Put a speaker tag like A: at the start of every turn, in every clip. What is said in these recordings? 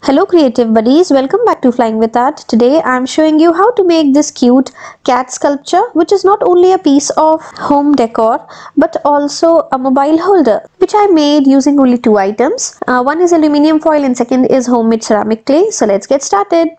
A: Hello creative buddies, welcome back to Flying with Art. Today I am showing you how to make this cute cat sculpture, which is not only a piece of home decor but also a mobile holder, which I made using only two items. One is aluminium foil and second is homemade ceramic clay. So let's get started.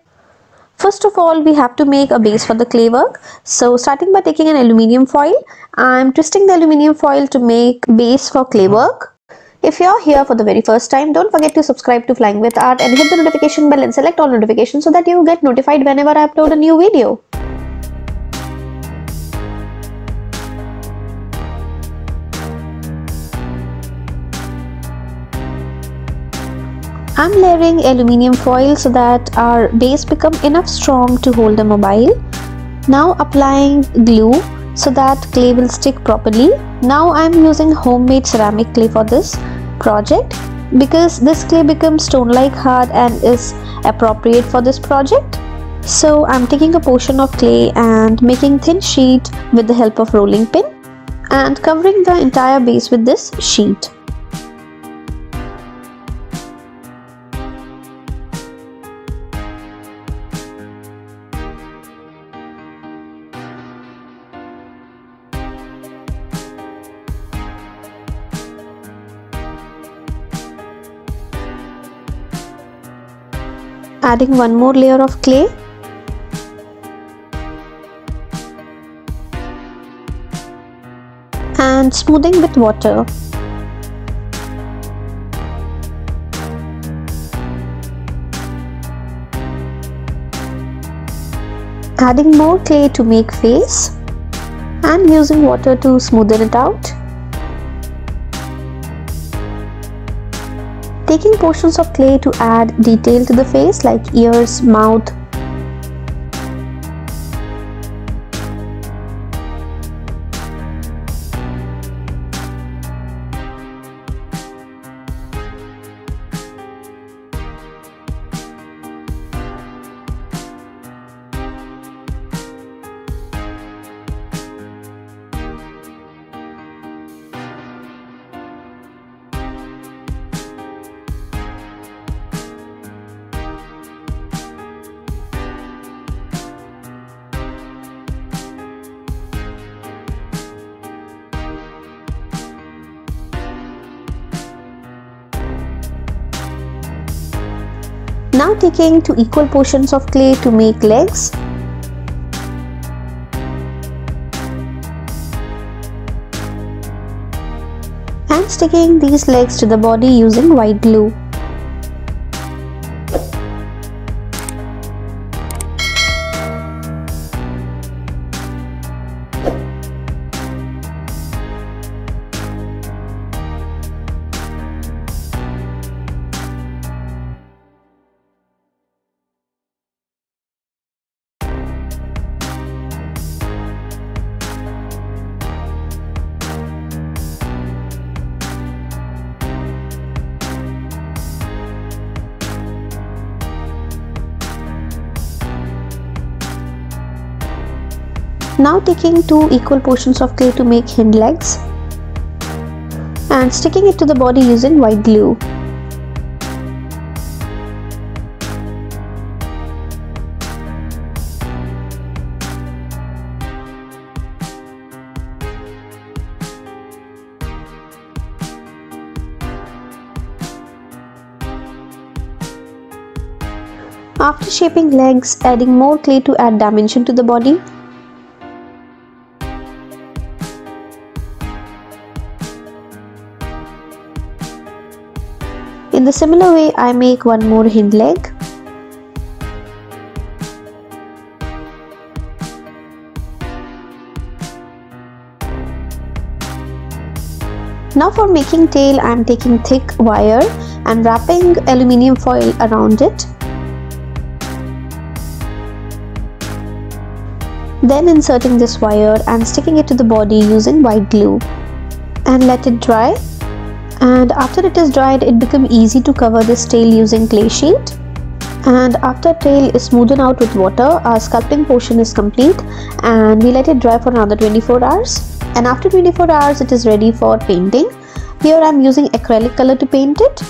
A: First of all, we have to make a base for the clay work. So starting by taking an aluminium foil, I am twisting the aluminium foil to make base for clay work. If you are here for the very first time, don't forget to subscribe to Flying with Art and hit the notification bell and select all notifications so that you get notified whenever I upload a new video. I'm layering aluminium foil so that our base become enough strong to hold the mobile. Now applying glue so that clay will stick properly. Now I'm using homemade ceramic clay for this project because this clay becomes stone-like hard and is appropriate for this project. So I'm taking a portion of clay and making thin sheet with the help of rolling pin and covering the entire base with this sheet. Adding one more layer of clay and smoothing with water. Adding more clay to make face and using water to smoothen it out. Taking portions of clay to add detail to the face like ears, mouth. Now taking 2 equal portions of clay to make legs. And sticking these legs to the body using white glue. Now taking 2 equal portions of clay to make hind legs and sticking it to the body using white glue. After shaping legs, adding more clay to add dimension to the body. In the similar way, I make one more hind leg. Now for making tail, I am taking thick wire and wrapping aluminium foil around it. Then inserting this wire and sticking it to the body using white glue and let it dry. And after it is dried, it becomes easy to cover this tail using clay sheet. And after tail is smoothed out with water, our sculpting portion is complete and we let it dry for another 24 hours. And after 24 hours, it is ready for painting. Here I am using acrylic color to paint it.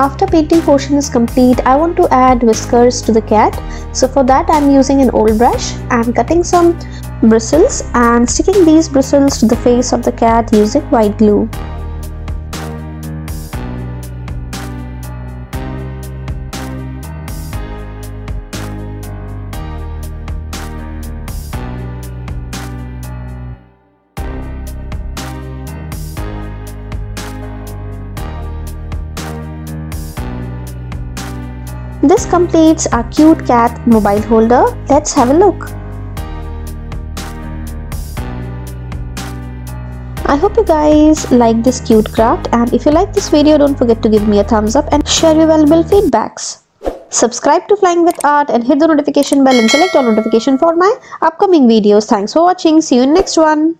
A: After painting portion is complete, I want to add whiskers to the cat. So for that I am using an old brush and cutting some bristles and sticking these bristles to the face of the cat using white glue. This completes our cute cat mobile holder. Let's have a look. I hope you guys like this cute craft, and if you like this video, don't forget to give me a thumbs up and share your valuable feedbacks. Subscribe to Flying with Art and hit the notification bell and select all notification for my upcoming videos. Thanks for watching. See you in next one.